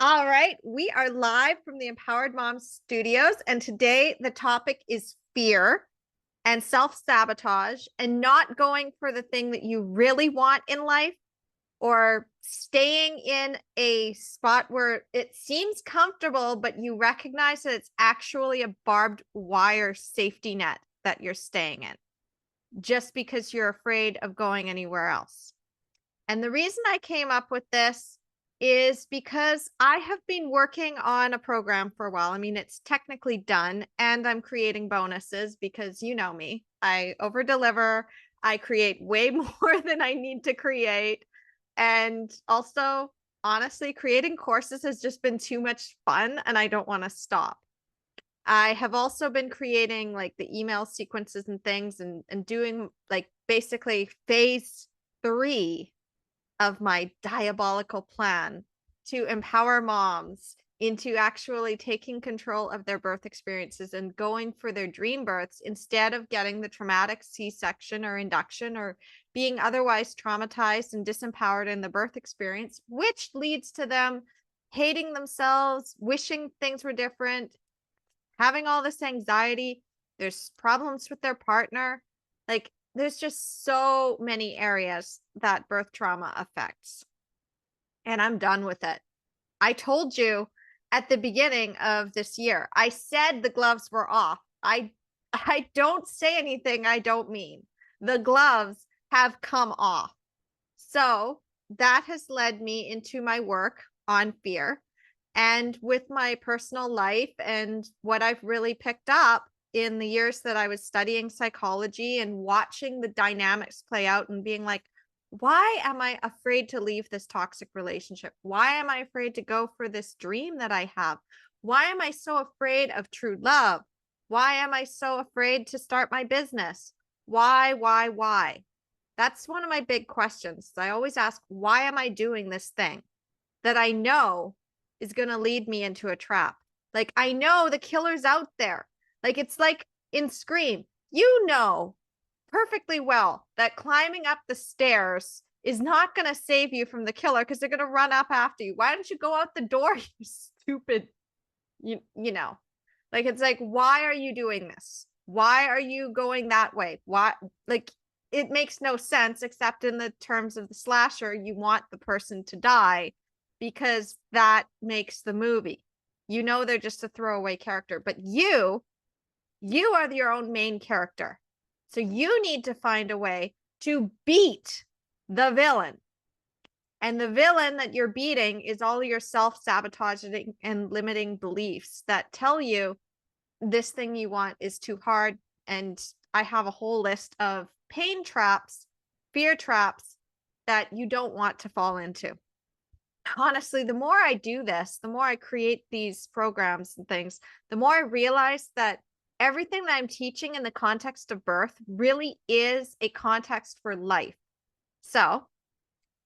All right, we are live from the Empowered Moms Studios, and today the topic is fear and self sabotage and not going for the thing that you really want in life or staying in a spot where it seems comfortable, but you recognize that it's actually a barbed wire safety net that you're staying in just because you're afraid of going anywhere else. And the reason I came up with this is because I have been working on a program for a while. I mean, it's technically done, and I'm creating bonuses because you know me. I over deliver. I create way more than I need to create. And also, honestly, creating courses has just been too much fun, and I don't want to stop. I have also been creating like the email sequences and things and doing like basically phase 3 of my diabolical plan to empower moms into actually taking control of their birth experiences and going for their dream births instead of getting the traumatic C-section or induction or being otherwise traumatized and disempowered in the birth experience, which leads to them hating themselves, wishing things were different, having all this anxiety. There's problems with their partner. Like, there's just so many areas that birth trauma affects, and I'm done with it. I told you at the beginning of this year, I said the gloves were off. I don't say anything I don't mean. The gloves have come off. So that has led me into my work on fear and with my personal life and what I've really picked up in the years that I was studying psychology and watching the dynamics play out and being like, why am I afraid to leave this toxic relationship? Why am I afraid to go for this dream that I have? Why am I so afraid of true love? Why am I so afraid to start my business? Why? That's one of my big questions. I always ask, why am I doing this thing that I know is going to lead me into a trap? Like, I know the killer's out there. Like, it's like in Scream, you know perfectly well that climbing up the stairs is not going to save you from the killer because they're going to run up after you. Why don't you go out the door, you stupid, you know? Like, it's like, why are you doing this? Why are you going that way? Why? Like, it makes no sense except in the terms of the slasher, you want the person to die because that makes the movie. You know, they're just a throwaway character, but you are your own main character. So you need to find a way to beat the villain. And the villain that you're beating is all your self sabotaging and limiting beliefs that tell you this thing you want is too hard. And I have a whole list of pain traps, fear traps that you don't want to fall into. Honestly, the more I do this, the more I create these programs and things, the more I realize that everything that I'm teaching in the context of birth really is a context for life. So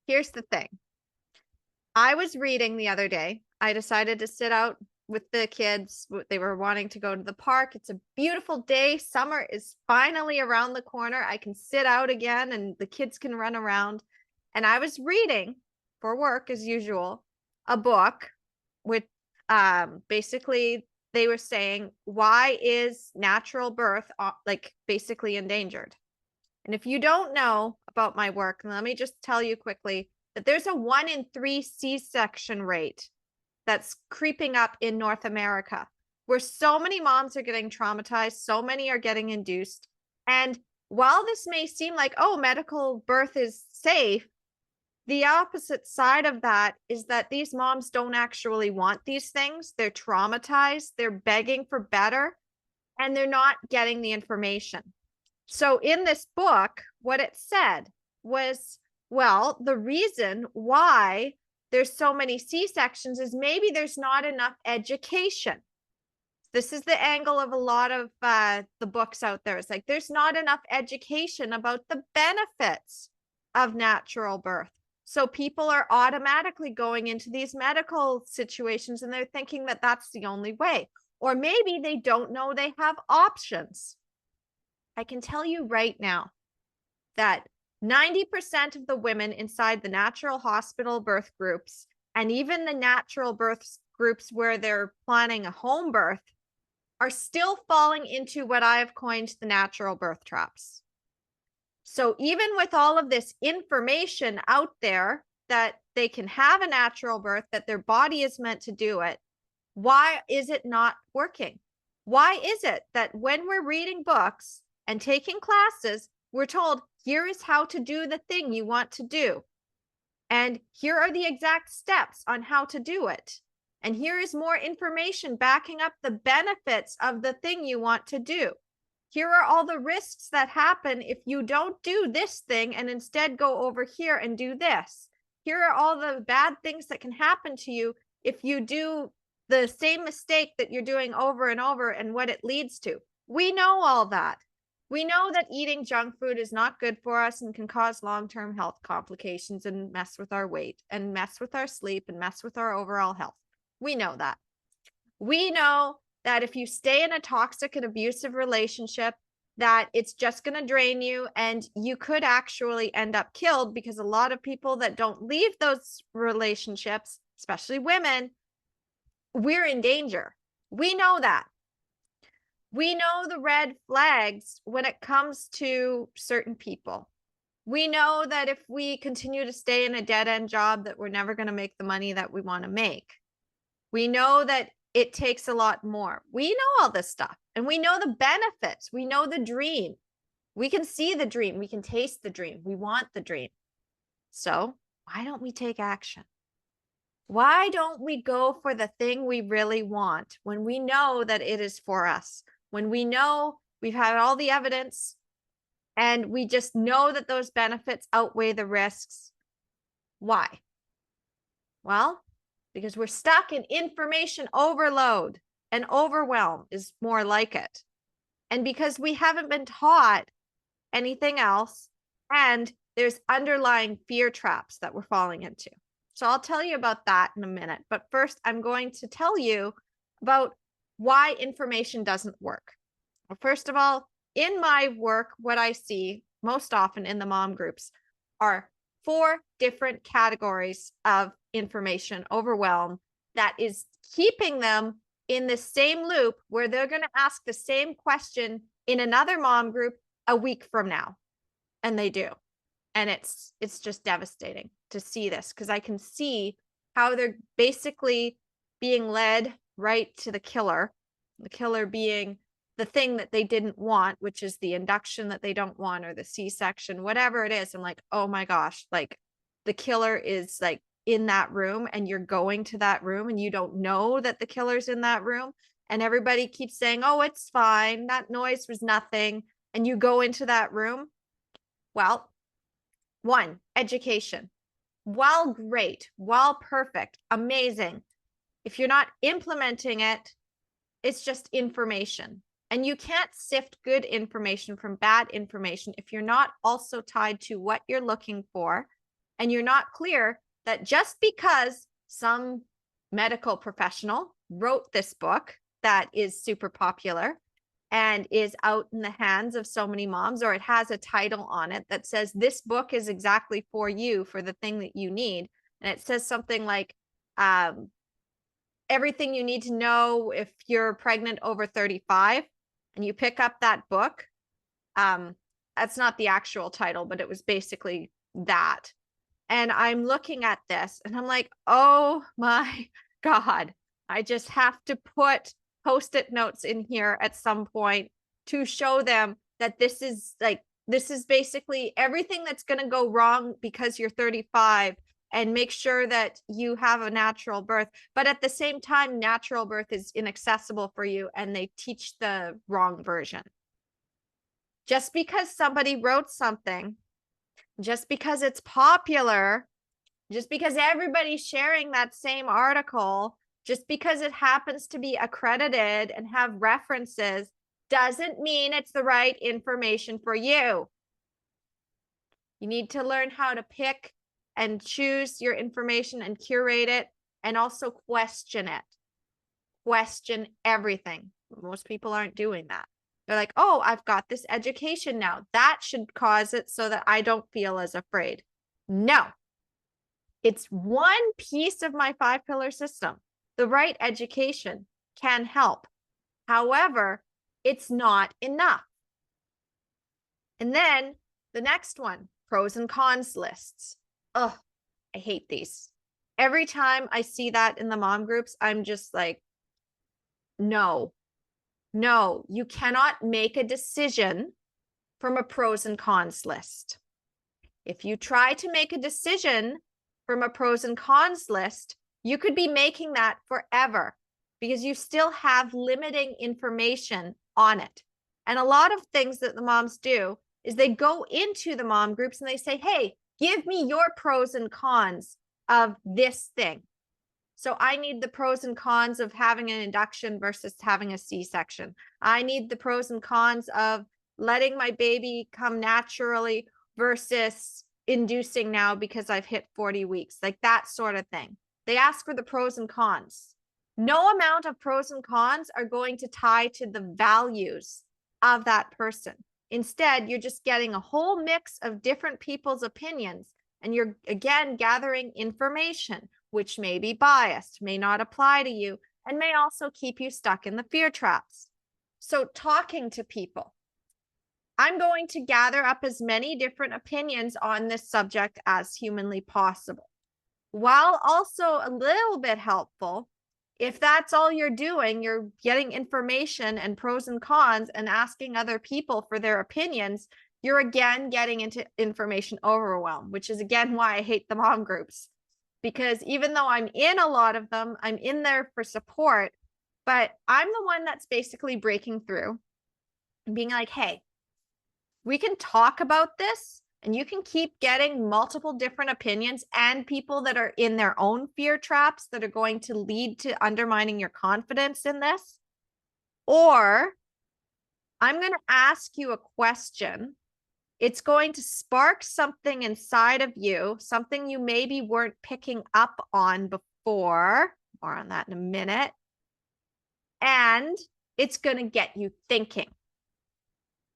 here's the thing. I was reading the other day. I decided to sit out with the kids. They were wanting to go to the park. It's a beautiful day. Summer is finally around the corner. I can sit out again and the kids can run around. And I was reading for work as usual, a book with basically they were saying, why is natural birth like basically endangered? And if you don't know about my work, let me just tell you quickly that there's a 1 in 3 C-section rate that's creeping up in North America, where so many moms are getting traumatized, so many are getting induced. And while this may seem like, oh, medical birth is safe, the opposite side of that is that these moms don't actually want these things. They're traumatized, they're begging for better, and they're not getting the information. So in this book, what it said was, well, the reason why there's so many C-sections is maybe there's not enough education. This is the angle of a lot of the books out there. It's like there's not enough education about the benefits of natural birth. So people are automatically going into these medical situations and they're thinking that that's the only way. Or maybe they don't know they have options. I can tell you right now that 90% of the women inside the natural hospital birth groups and even the natural birth groups where they're planning a home birth are still falling into what I've coined the natural birth traps. So even with all of this information out there that they can have a natural birth, that their body is meant to do it, why is it not working? Why is it that when we're reading books and taking classes, we're told, here is how to do the thing you want to do. And here are the exact steps on how to do it. And here is more information backing up the benefits of the thing you want to do. Here are all the risks that happen if you don't do this thing and instead go over here and do this. Here are all the bad things that can happen to you if you do the same mistake that you're doing over and over and what it leads to. We know all that. We know that eating junk food is not good for us and can cause long-term health complications and mess with our weight and mess with our sleep and mess with our overall health. We know that. We know that if you stay in a toxic and abusive relationship, that it's just going to drain you and you could actually end up killed, because a lot of people that don't leave those relationships, especially women, we're in danger. We know that. We know the red flags when it comes to certain people. We know that if we continue to stay in a dead-end job, that we're never going to make the money that we want to make. We know that it takes a lot more. We know all this stuff, and we know the benefits. We know the dream. We can see the dream. We can taste the dream. We want the dream. So why don't we take action? Why don't we go for the thing we really want when we know that it is for us? When we know we've had all the evidence and we just know that those benefits outweigh the risks. Why? Well, because we're stuck in information overload, and overwhelm is more like it. And because we haven't been taught anything else, and there's underlying fear traps that we're falling into. So I'll tell you about that in a minute. But first, I'm going to tell you about why information doesn't work. Well, first of all, in my work, what I see most often in the mom groups are 4 different categories of information overwhelm that is keeping them in the same loop where they're going to ask the same question in another mom group a week from now. And they do. And it's just devastating to see this, because I can see how they're basically being led right to the killer being the thing that they didn't want, which is the induction that they don't want, or the C-section, whatever it is. I'm like, oh my gosh, like the killer is like in that room, and you're going to that room and you don't know that the killer's in that room. And everybody keeps saying, oh, it's fine. That noise was nothing. And you go into that room. Well, 1, education. While great, while perfect, amazing, if you're not implementing it, it's just information. And you can't sift good information from bad information if you're not also tied to what you're looking for, and you're not clear that just because some medical professional wrote this book that is super popular and is out in the hands of so many moms, or it has a title on it that says this book is exactly for you, for the thing that you need. And it says something like everything you need to know if you're pregnant over 35, and you pick up that book. That's not the actual title, but it was basically that. And I'm looking at this and I'm like, oh my God, I just have to put Post-it notes in here at some point to show them that this is basically everything that's going to go wrong because you're 35, and make sure that you have a natural birth. But at the same time, natural birth is inaccessible for you, and they teach the wrong version. Just because somebody wrote something, just because it's popular, just because everybody's sharing that same article, just because it happens to be accredited and have references, doesn't mean it's the right information for you. You need to learn how to pick and choose your information and curate it, and also question it. Question everything. Most people aren't doing that. They're like, oh, I've got this education now. That should cause it so that I don't feel as afraid. No. It's one piece of my 5-pillar system. The right education can help. However, it's not enough. And then the next one, pros and cons lists. Oh, I hate these. Every time I see that in the mom groups, I'm just like, no, you cannot make a decision from a pros and cons list. If you try to make a decision from a pros and cons list, you could be making that forever because you still have limiting information on it. And a lot of things that the moms do is they go into the mom groups and they say, hey, give me your pros and cons of this thing. So I need the pros and cons of having an induction versus having a C-section. I need the pros and cons of letting my baby come naturally versus inducing now because I've hit 40 weeks, like that sort of thing. They ask for the pros and cons. No amount of pros and cons are going to tie to the values of that person. Instead, you're just getting a whole mix of different people's opinions, and you're again gathering information, which may be biased, may not apply to you, and may also keep you stuck in the fear traps. So talking to people, I'm going to gather up as many different opinions on this subject as humanly possible. While also a little bit helpful, if that's all you're doing, you're getting information and pros and cons and asking other people for their opinions, you're again getting into information overwhelm, which is again why I hate the mom groups. Because even though I'm in a lot of them, I'm in there for support, but I'm the one that's basically breaking through and being like, hey, we can talk about this and you can keep getting multiple different opinions and people that are in their own fear traps that are going to lead to undermining your confidence in this. Or I'm going to ask you a question. It's going to spark something inside of you, something you maybe weren't picking up on before. More on that in a minute. And it's going to get you thinking.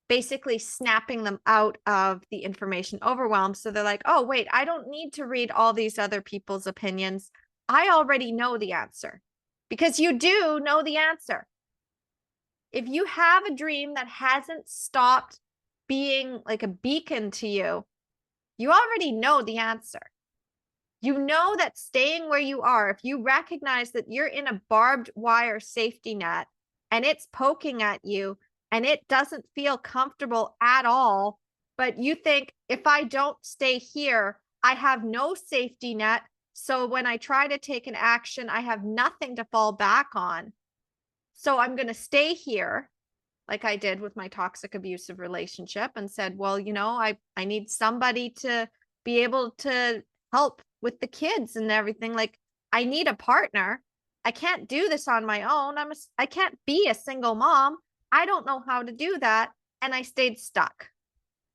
Basically snapping them out of the information overwhelm. So they're like, oh, wait, I don't need to read all these other people's opinions. I already know the answer, because you do know the answer. If you have a dream that hasn't stopped being like a beacon to you, you already know the answer. You know that staying where you are, if you recognize that you're in a barbed wire safety net and it's poking at you, and it doesn't feel comfortable at all, but you think, if I don't stay here, I have no safety net. So when I try to take an action, I have nothing to fall back on. So I'm going to stay here, like I did with my toxic abusive relationship, and said, well, you know, I need somebody to be able to help with the kids and everything. Like, I need a partner. I can't do this on my own. I can't be a single mom. I don't know how to do that. And I stayed stuck.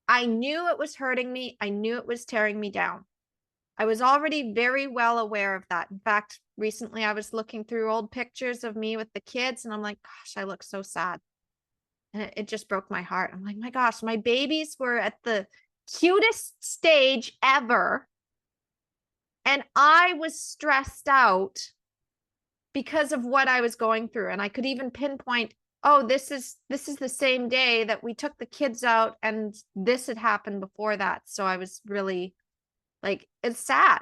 I knew it was hurting me. I knew it was tearing me down. I was already very well aware of that. In fact, recently I was looking through old pictures of me with the kids and I'm like, gosh, I look so sad. And it just broke my heart. I'm like, my gosh, my babies were at the cutest stage ever. And I was stressed out because of what I was going through. And I could even pinpoint, oh, this is the same day that we took the kids out and this had happened before that. So I was really like, it's sad.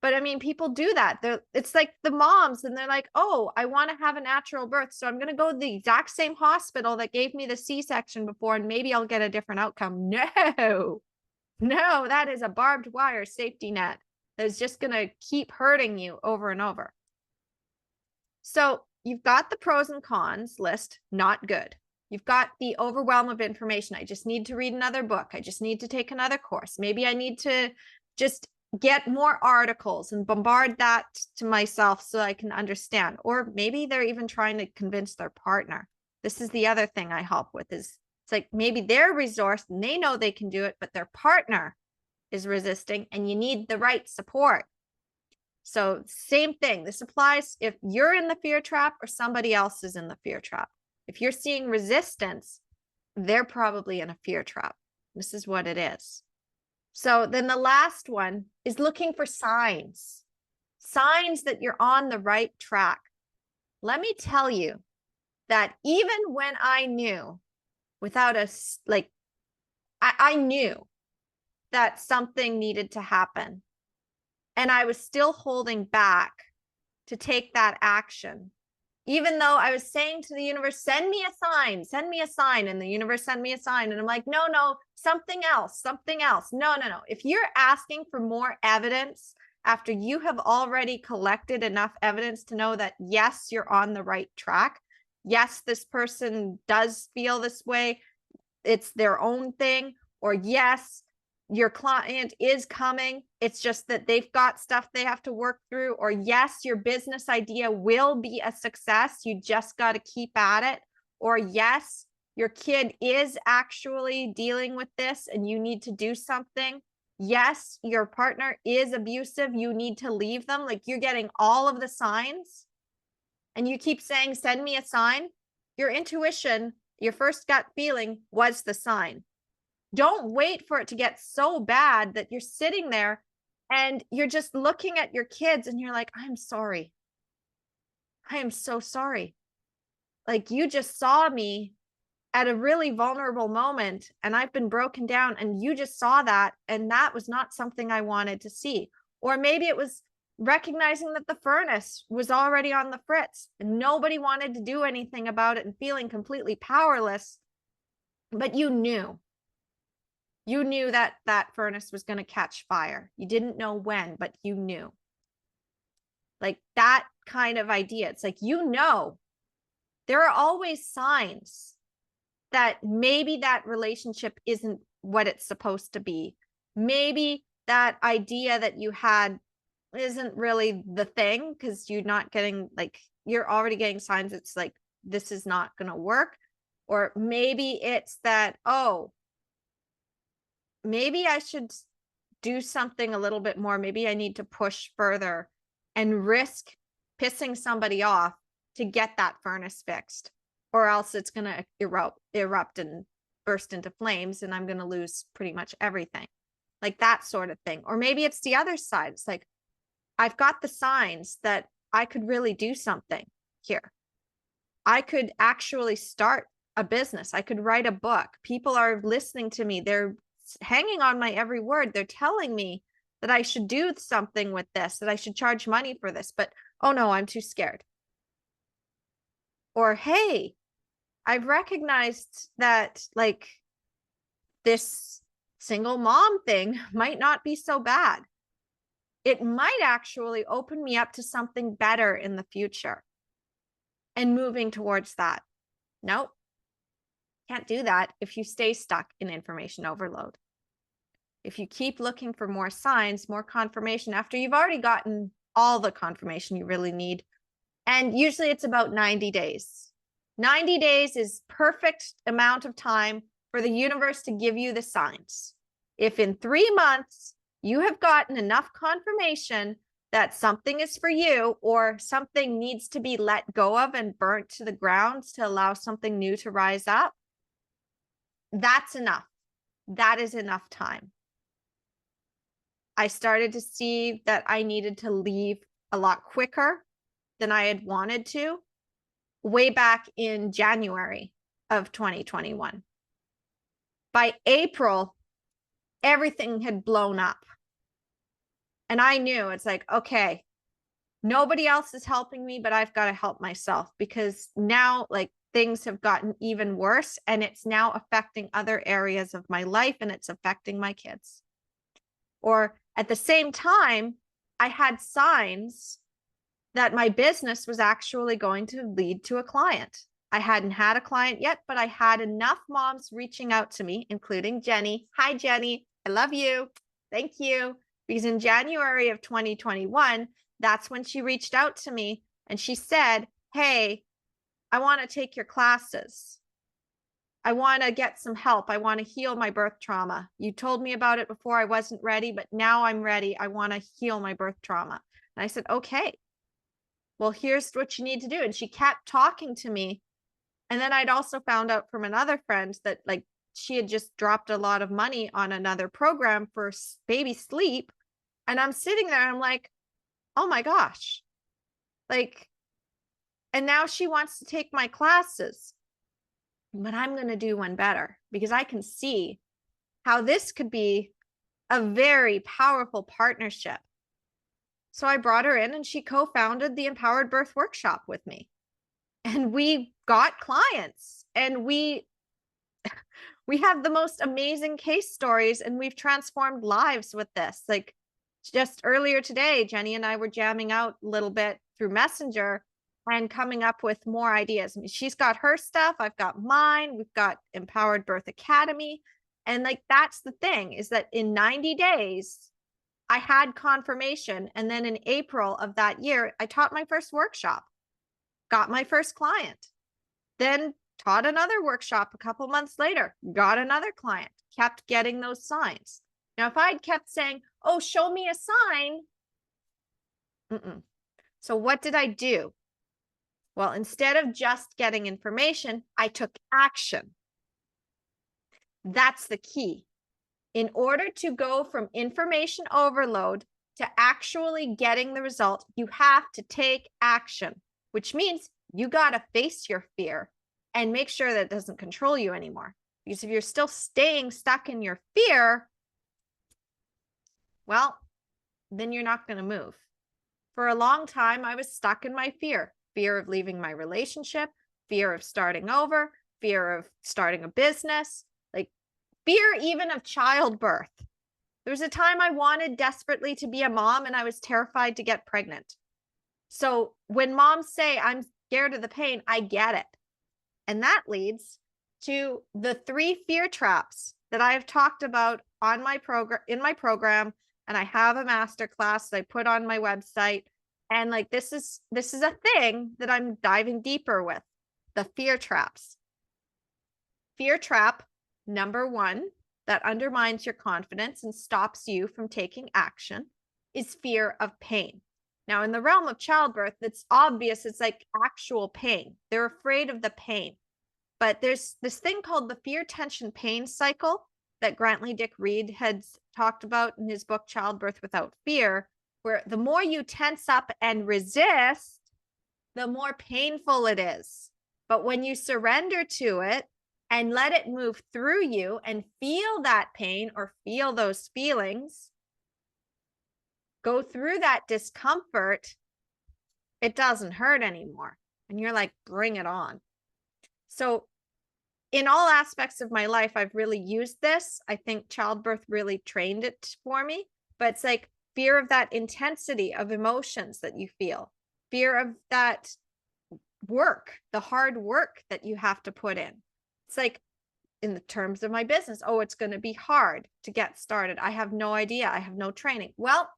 But I mean, people do that. It's like the moms and they're like, oh, I want to have a natural birth. So I'm going to go to the exact same hospital that gave me the C-section before, and maybe I'll get a different outcome. No, that is a barbed wire safety net that is just going to keep hurting you over and over. So you've got the pros and cons list, not good. You've got the overwhelm of information. I just need to read another book. I just need to take another course. Maybe I need to just get more articles and bombard that to myself so I can understand. Or maybe they're even trying to convince their partner. This is the other thing I help with, is it's like maybe they're resourced and they know they can do it, but their partner is resisting and you need the right support. So same thing. This applies if you're in the fear trap or somebody else is in the fear trap. If you're seeing resistance, they're probably in a fear trap. This is what it is. So then the last one is looking for signs, signs that you're on the right track. Let me tell you that even when I knew without a, like, I knew that something needed to happen and I was still holding back to take that action. Even though I was saying to the universe, send me a sign, send me a sign. And the universe sent me a sign. And I'm like, no, no, something else, something else. No, no, no. If you're asking for more evidence after you have already collected enough evidence to know that, yes, you're on the right track. Yes, this person does feel this way. It's their own thing. Or yes, your client is coming. It's just that they've got stuff they have to work through. Or yes, your business idea will be a success. You just got to keep at it. Or yes, your kid is actually dealing with this and you need to do something. Yes, your partner is abusive. You need to leave them. Like, you're getting all of the signs and you keep saying, send me a sign. Your intuition, your first gut feeling was the sign. Don't wait for it to get so bad that you're sitting there and you're just looking at your kids and you're like, I'm sorry. I am so sorry. Like, you just saw me at a really vulnerable moment and I've been broken down and you just saw that. And that was not something I wanted to see. Or maybe it was recognizing that the furnace was already on the fritz and nobody wanted to do anything about it and feeling completely powerless. But you knew that that furnace was going to catch fire. You didn't know when, but you knew. Like, that kind of idea. It's like, there are always signs that maybe that relationship isn't what it's supposed to be. Maybe that idea that you had isn't really the thing, because you're not getting, like, you're already getting signs. It's like, this is not going to work. Or maybe it's that, oh, maybe I should do something a little bit more. Maybe I need to push further and risk pissing somebody off to get that furnace fixed, or else it's going to erupt and burst into flames and I'm going to lose pretty much everything. Like, that sort of thing. Or maybe it's the other side. It's like, I've got the signs that I could really do something here. I could actually start a business. I could write a book. People are listening to me. They're hanging on my every word. They're telling me that I should do something with this, that I should charge money for this, but oh no, I'm too scared. Or, hey, I've recognized that, like, this single mom thing might not be so bad. It might actually open me up to something better in the future. And moving towards that. Nope. Can't do that if you stay stuck in information overload. If you keep looking for more signs, more confirmation after you've already gotten all the confirmation you really need. And usually it's about 90 days. 90 days is perfect amount of time for the universe to give you the signs. If in 3 months you have gotten enough confirmation that something is for you, or something needs to be let go of and burnt to the ground to allow something new to rise up, that's enough. That is enough time. I started to see that I needed to leave a lot quicker than I had wanted to way back in January of 2021. By April, everything had blown up. And I knew, it's like, okay, nobody else is helping me, but I've got to help myself, because now, like, things have gotten even worse and it's now affecting other areas of my life and it's affecting my kids. Or at the same time, I had signs that my business was actually going to lead to a client. I hadn't had a client yet, but I had enough moms reaching out to me, including Jenny. Hi, Jenny. I love you. Thank you. Because in January of 2021, that's when she reached out to me and she said, hey, I want to take your classes. I want to get some help. I want to heal my birth trauma. You told me about it before. I wasn't ready, but now I'm ready. I want to heal my birth trauma. And I said, okay, well, here's what you need to do. And she kept talking to me. And then I'd also found out from another friend that, like, she had just dropped a lot of money on another program for baby sleep. And I'm sitting there and I'm like, oh my gosh, like, and now she wants to take my classes, but I'm going to do one better because I can see how this could be a very powerful partnership. So I brought her in and she co-founded the Empowered Birth Workshop with me. And we got clients and we have the most amazing case stories and we've transformed lives with this. Like just earlier today, Jenny and I were jamming out a little bit through Messenger and coming up with more ideas. I mean, she's got her stuff, I've got mine, we've got Empowered Birth Academy. And like, that's the thing, is that in 90 days, I had confirmation. And then in April of that year, I taught my first workshop, got my first client, then taught another workshop a couple months later, got another client, kept getting those signs. Now, if I'd kept saying, oh, show me a sign. So what did I do? Well, instead of just getting information, I took action. That's the key. In order to go from information overload to actually getting the result, you have to take action, which means you got to face your fear and make sure that it doesn't control you anymore. Because if you're still staying stuck in your fear, well, then you're not going to move. For a long time, I was stuck in my fear of leaving my relationship, fear of starting over, fear of starting a business, like fear even of childbirth. There was a time I wanted desperately to be a mom and I was terrified to get pregnant. So when moms say, I'm scared of the pain, I get it. And that leads to the 3 fear traps that I have talked about on my program, in my program. And I have a masterclass that I put on my website. And like, this is a thing that I'm diving deeper with, the fear traps. Fear trap number 1 that undermines your confidence and stops you from taking action is fear of pain. Now, in the realm of childbirth, it's obvious, it's like actual pain. They're afraid of the pain. But there's this thing called the fear, tension, pain cycle that Grantley Dick Reed had talked about in his book, Childbirth Without Fear, where the more you tense up and resist, the more painful it is. But when you surrender to it and let it move through you and feel that pain or feel those feelings, go through that discomfort, it doesn't hurt anymore. And you're like, bring it on. So in all aspects of my life, I've really used this. I think childbirth really trained it for me, but it's like fear of that intensity of emotions that you feel, fear of that work, the hard work that you have to put in. It's like in the terms of my business, oh, it's going to be hard to get started. I have no idea. I have no training. Well,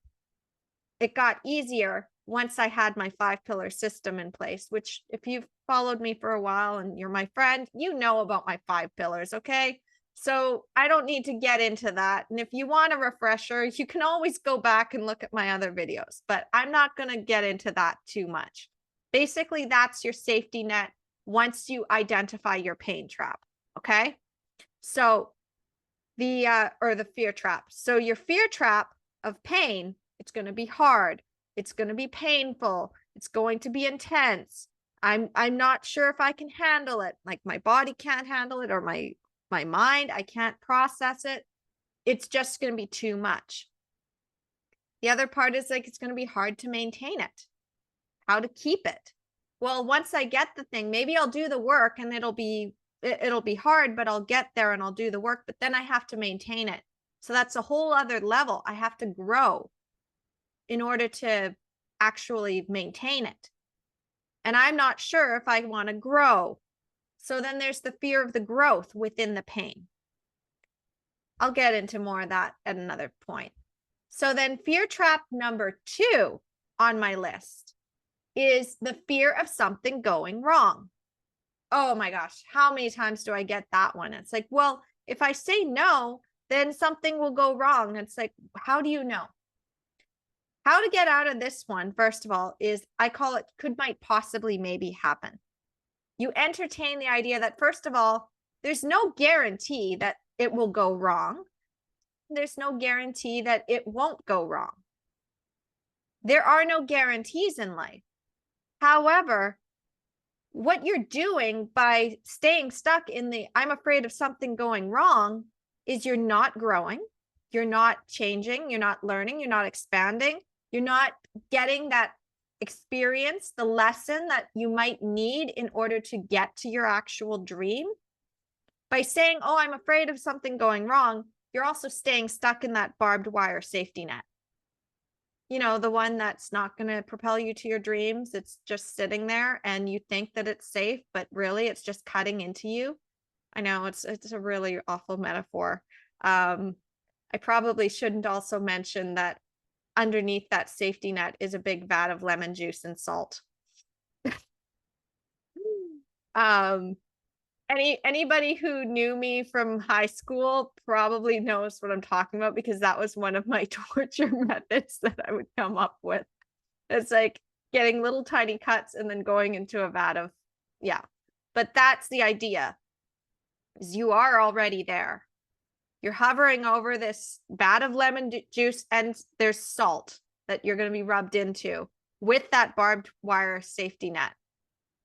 it got easier once I had my 5-pillar system in place, which if you've followed me for a while and you're my friend, you know about my 5 pillars, okay? So I don't need to get into that. And if you want a refresher, you can always go back and look at my other videos, but I'm not going to get into that too much. Basically, that's your safety net once you identify your pain trap, okay? So the fear trap. So your fear trap of pain, it's going to be hard. It's going to be painful. It's going to be intense. I'm not sure if I can handle it. Like my body can't handle it, or my mind, I can't process it. It's just going to be too much. The other part is like, it's going to be hard to maintain it. How to keep it. Well, once I get the thing, maybe I'll do the work and it'll be hard, but I'll get there and I'll do the work, but then I have to maintain it. So that's a whole other level. I have to grow in order to actually maintain it. And I'm not sure if I want to grow. So then there's the fear of the growth within the pain. I'll get into more of that at another point. So then fear trap number 2 on my list is the fear of something going wrong. Oh my gosh, how many times do I get that one? It's like, well, if I say no, then something will go wrong. It's like, how do you know? How to get out of this one, first of all, is I call it could, might, possibly, maybe happen. You entertain the idea that, first of all, There's no guarantee that it will go wrong. There's no guarantee that it won't go wrong. There are no guarantees in life. However, what you're doing by staying stuck in the I'm afraid of something going wrong is you're not growing, you're not changing, you're not learning, you're not expanding, you're not getting that experience, the lesson that you might need in order to get to your actual dream. By saying, oh, I'm afraid of something going wrong, you're also staying stuck in that barbed wire safety net. You know, the one that's not going to propel you to your dreams. It's just sitting there and you think that it's safe, but really it's just cutting into you. I know it's a really awful metaphor. I probably shouldn't also mention that underneath that safety net is a big vat of lemon juice and salt. Anybody who knew me from high school probably knows what I'm talking about, because that was one of my torture methods that I would come up with. It's like getting little tiny cuts and then going into a vat of, yeah. But that's the idea, is you are already there. You're hovering over this vat of lemon juice and there's salt that you're going to be rubbed into with that barbed wire safety net.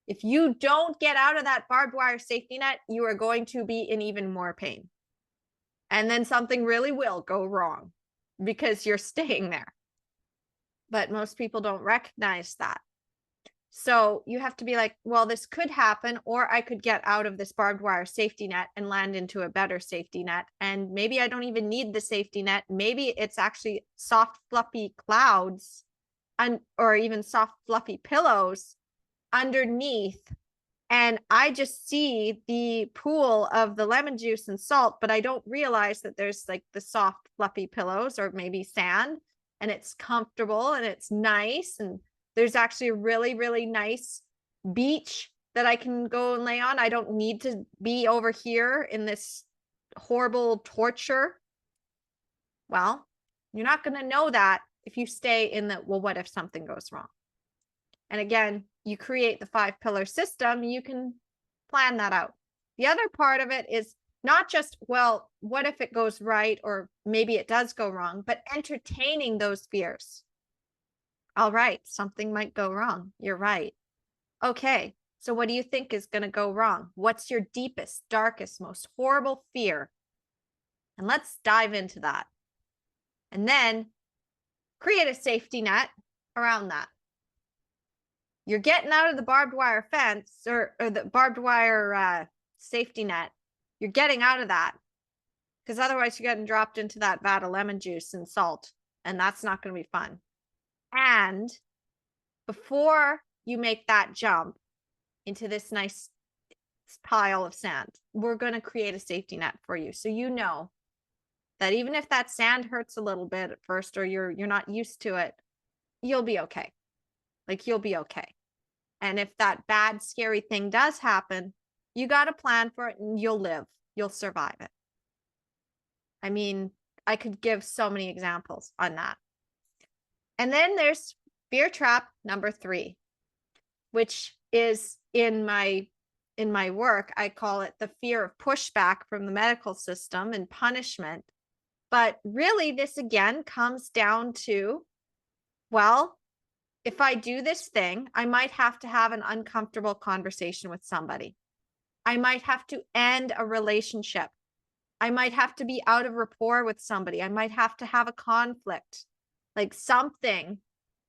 If you don't get out of that barbed wire safety net, you are going to be in even more pain. And then something really will go wrong because you're staying there. But most people don't recognize that. So you have to be like, well, this could happen, or I could get out of this barbed wire safety net and land into a better safety net. And maybe I don't even need the safety net. Maybe it's actually soft, fluffy clouds or even soft, fluffy pillows underneath. And I just see the pool of the lemon juice and salt, but I don't realize that there's like the soft, fluffy pillows or maybe sand, and it's comfortable and it's nice. And there's actually a really, really nice beach that I can go and lay on. I don't need to be over here in this horrible torture. Well, you're not going to know that if you stay in the, well, what if something goes wrong? And again, you create the 5-pillar system, you can plan that out. The other part of it is not just, well, what if it goes right, or maybe it does go wrong, but entertaining those fears. All right, something might go wrong. You're right. Okay, so what do you think is going to go wrong? What's your deepest, darkest, most horrible fear? And let's dive into that. And then create a safety net around that. You're getting out of the barbed wire fence or the barbed wire safety net. You're getting out of that, because otherwise you're getting dropped into that vat of lemon juice and salt, and that's not going to be fun. And before you make that jump into this nice pile of sand, we're going to create a safety net for you. So you know that even if that sand hurts a little bit at first, or you're not used to it, you'll be okay. Like, you'll be okay. And if that bad, scary thing does happen, you got a plan for it and you'll live. You'll survive it. I mean, I could give so many examples on that. And then there's fear trap number 3, which is in my work, I call it the fear of pushback from the medical system and punishment. But really, this again comes down to, well, if I do this thing, I might have to have an uncomfortable conversation with somebody. I might have to end a relationship. I might have to be out of rapport with somebody. I might have to have a conflict. Like, something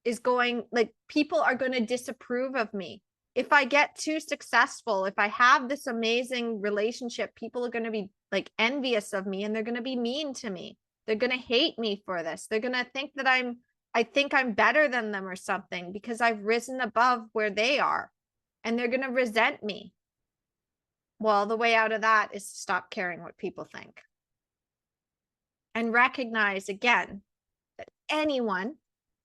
is going, like, people are going to disapprove of me. If I get too successful, if I have this amazing relationship, people are going to be like envious of me, and they're going to be mean to me. They're going to hate me for this. They're going to think that I think I'm better than them or something, because I've risen above where they are, and they're going to resent me. Well, the way out of that is to stop caring what people think and recognize again that anyone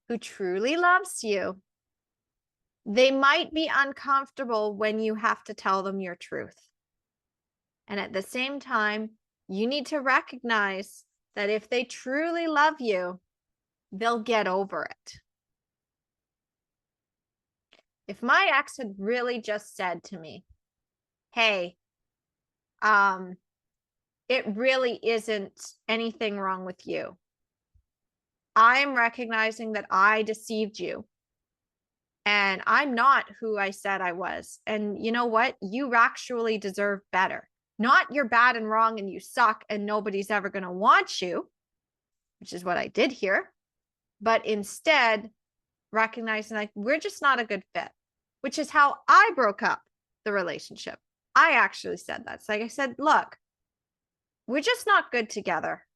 who truly loves you, they might be uncomfortable when you have to tell them your truth. And at the same time, you need to recognize that if they truly love you, they'll get over it. If my ex had really just said to me, hey, it really isn't anything wrong with you. I'm recognizing that I deceived you and I'm not who I said I was. And you know what? You actually deserve better. Not you're bad and wrong and you suck and nobody's ever going to want you, which is what I did here, but instead recognizing like we're just not a good fit, which is how I broke up the relationship. I actually said that. So like I said, look, we're just not good together.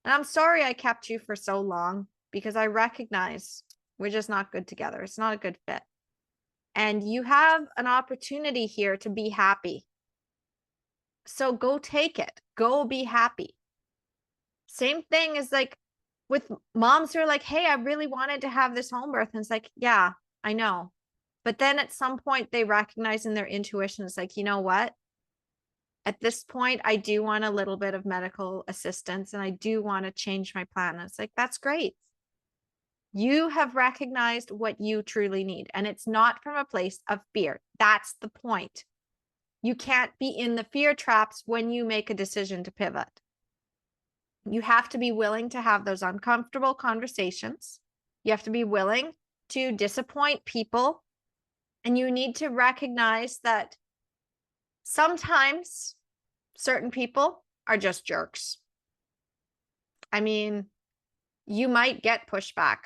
And I'm sorry I kept you for so long because I recognize we're just not good together. It's not a good fit. And you have an opportunity here to be happy. So go take it. Go be happy. Same thing as like with moms who are like, hey, I really wanted to have this home birth. And it's like, yeah, I know. But then at some point they recognize in their intuition, it's like, you know what? At this point, I do want a little bit of medical assistance and I do want to change my plan. And it's like, that's great. You have recognized what you truly need. And it's not from a place of fear. That's the point. You can't be in the fear traps when you make a decision to pivot. You have to be willing to have those uncomfortable conversations. You have to be willing to disappoint people. And you need to recognize that sometimes certain people are just jerks. I mean, you might get pushback.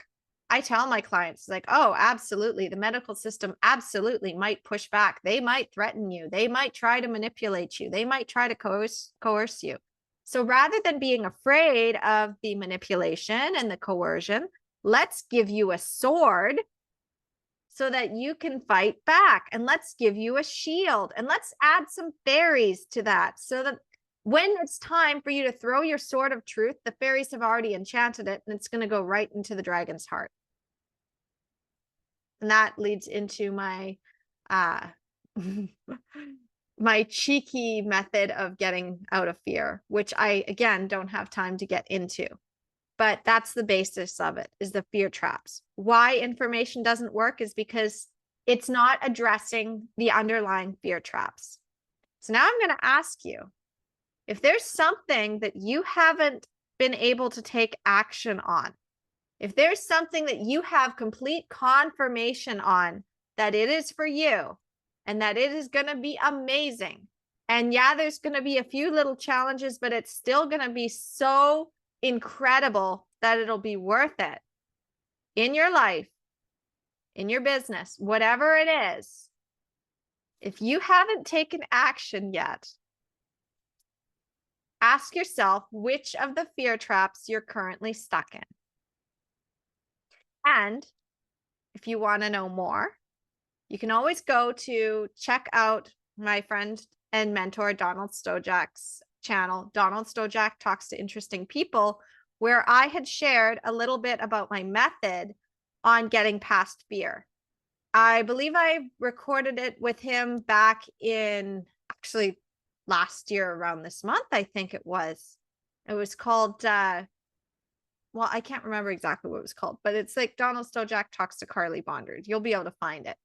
I tell my clients like, oh, absolutely. The medical system absolutely might push back. They might threaten you. They might try to manipulate you. They might try to coerce you. So rather than being afraid of the manipulation and the coercion, let's give you a sword so that you can fight back, and let's give you a shield, and let's add some fairies to that so that when it's time for you to throw your sword of truth, the fairies have already enchanted it and it's going to go right into the dragon's heart. And that leads into my my cheeky method of getting out of fear, which I again don't have time to get into. But that's the basis of it, is the fear traps. Why information doesn't work is because it's not addressing the underlying fear traps. So now I'm going to ask you, if there's something that you haven't been able to take action on, if there's something that you have complete confirmation on that it is for you and that it is going to be amazing, and yeah, there's going to be a few little challenges, but it's still going to be so incredible that it'll be worth it in your life, in your business, whatever it is. If you haven't taken action yet, ask yourself which of the fear traps you're currently stuck in. And if you want to know more, you can always go to check out my friend and mentor Donald Stojak's channel, Donald Stojak Talks to Interesting People, where I had shared a little bit about my method on getting past fear. I believe I recorded it with him back in actually last year around this month, I think it was. It was called, well, I can't remember exactly what it was called, but it's like Donald Stojak Talks to Carly Bondard. You'll be able to find it.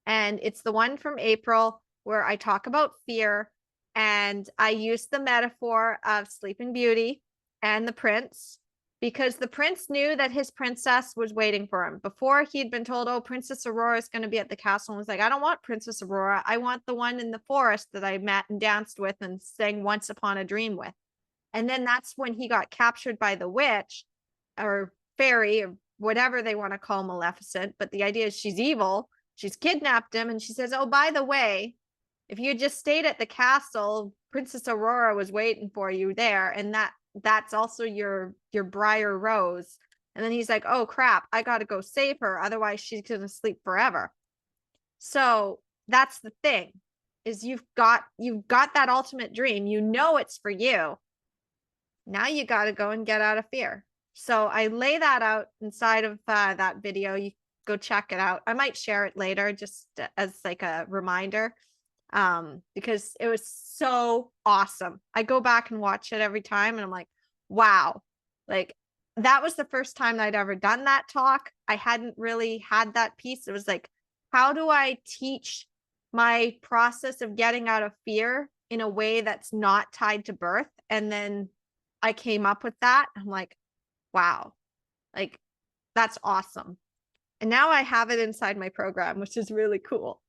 And it's the one from April where I talk about fear. And I use the metaphor of Sleeping Beauty and the prince, because the prince knew that his princess was waiting for him. Before he'd been told, oh, Princess Aurora is going to be at the castle. And was like, I don't want Princess Aurora. I want the one in the forest that I met and danced with and sang Once Upon a Dream with. And then that's when he got captured by the witch or fairy or whatever they want to call Maleficent. But the idea is she's evil. She's kidnapped him. And she says, oh, by the way, if you had just stayed at the castle, Princess Aurora was waiting for you there. And that's also your Briar Rose. And then he's like, oh crap, I got to go save her. Otherwise she's going to sleep forever. So that's the thing, is you've got that ultimate dream. You know, it's for you. Now you got to go and get out of fear. So I lay that out inside of that video. You go check it out. I might share it later just as like a reminder. Because it was so awesome. I go back and watch it every time and I'm like, wow, like that was the first time I'd ever done that talk. I hadn't really had that piece. It was like, how do I teach my process of getting out of fear in a way that's not tied to birth. And then I came up with that. I'm like, wow, like that's awesome. And now I have it inside my program, which is really cool.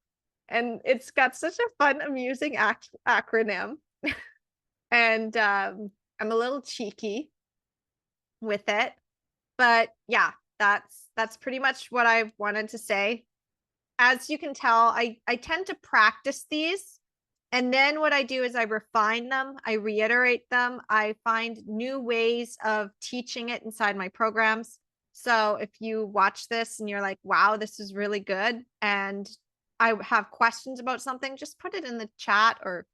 And it's got such a fun, amusing acronym. And I'm a little cheeky with it. But yeah, that's pretty much what I wanted to say. As you can tell, I tend to practice these. And then what I do is I refine them, I reiterate them, I find new ways of teaching it inside my programs. So if you watch this and you're like, wow, this is really good, and I have questions about something, just put it in the chat or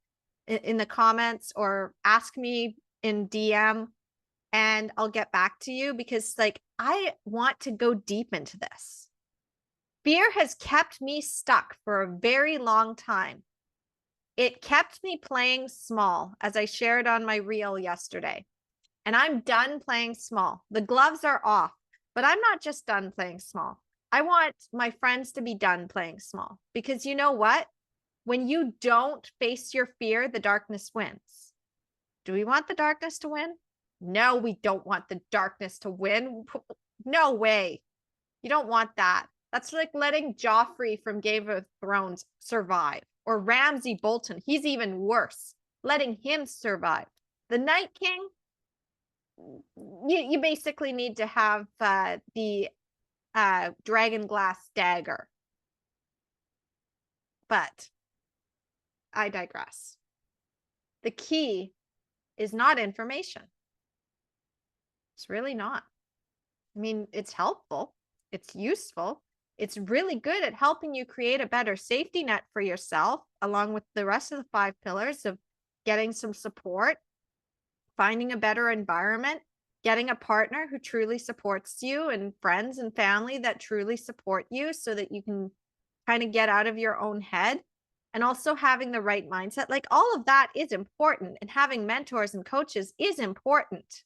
in the comments or ask me in DM and I'll get back to you, because like I want to go deep into this. Fear has kept me stuck for a very long time. It kept me playing small, as I shared on my reel yesterday. And I'm done playing small. The gloves are off, but I'm not just done playing small. I want my friends to be done playing small, because you know what? When you don't face your fear, the darkness wins. Do we want the darkness to win? No, we don't want the darkness to win. No way. You don't want that. That's like letting Joffrey from Game of Thrones survive, or Ramsay Bolton. He's even worse, letting him survive. The Night King, you basically need to have the dragon glass dagger. But I digress. The key is not information. It's really not. I mean, it's helpful. It's useful. It's really good at helping you create a better safety net for yourself, along with the rest of the 5 pillars of getting some support, finding a better environment, getting a partner who truly supports you, and friends and family that truly support you so that you can kind of get out of your own head, and also having the right mindset. Like all of that is important, and having mentors and coaches is important.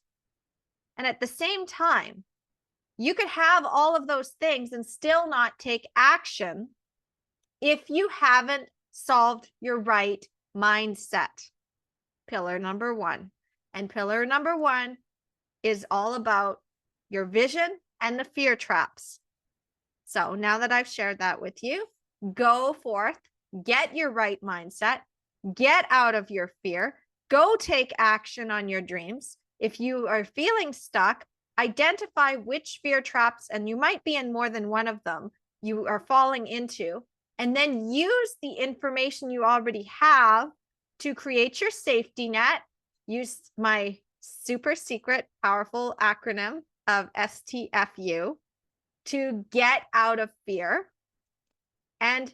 And at the same time, you could have all of those things and still not take action if you haven't solved your right mindset. Pillar number 1. And pillar number 1 is all about your vision and the fear traps. So now that I've shared that with you, go forth, get your right mindset, get out of your fear, go take action on your dreams. If you are feeling stuck, identify which fear traps, and you might be in more than one of them, you are falling into, and then use the information you already have to create your safety net. Use my super secret, powerful acronym of STFU to get out of fear and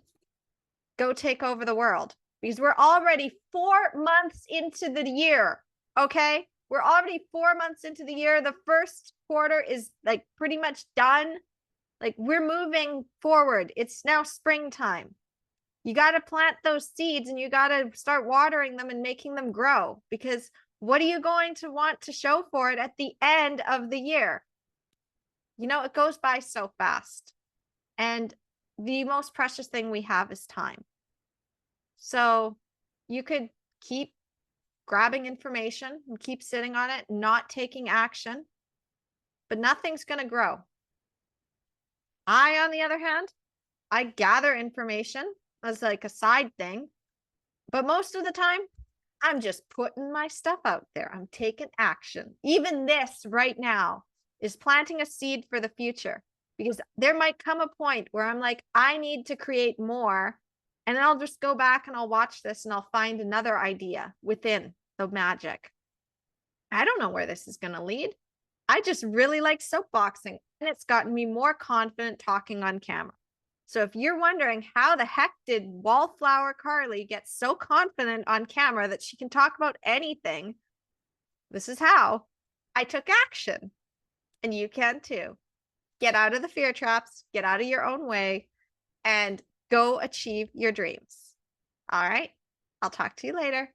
go take over the world, because we're already 4 months into the year. Okay. We're already 4 months into the year. The first quarter is like pretty much done. Like we're moving forward. It's now springtime. You got to plant those seeds and you got to start watering them and making them grow, because what are you going to want to show for it at the end of the year? You know, it goes by so fast. And the most precious thing we have is time. So you could keep grabbing information and keep sitting on it, not taking action, but nothing's going to grow. I, on the other hand, I gather information as like a side thing, but most of the time I'm just putting my stuff out there. I'm taking action. Even this right now is planting a seed for the future, because there might come a point where I'm like, I need to create more. And then I'll just go back and I'll watch this and I'll find another idea within the magic. I don't know where this is going to lead. I just really like soapboxing, and it's gotten me more confident talking on camera. So if you're wondering how the heck did Wallflower Carly get so confident on camera that she can talk about anything, this is how. I took action, and you can too. Get out of the fear traps, get out of your own way, and go achieve your dreams. All right. I'll talk to you later.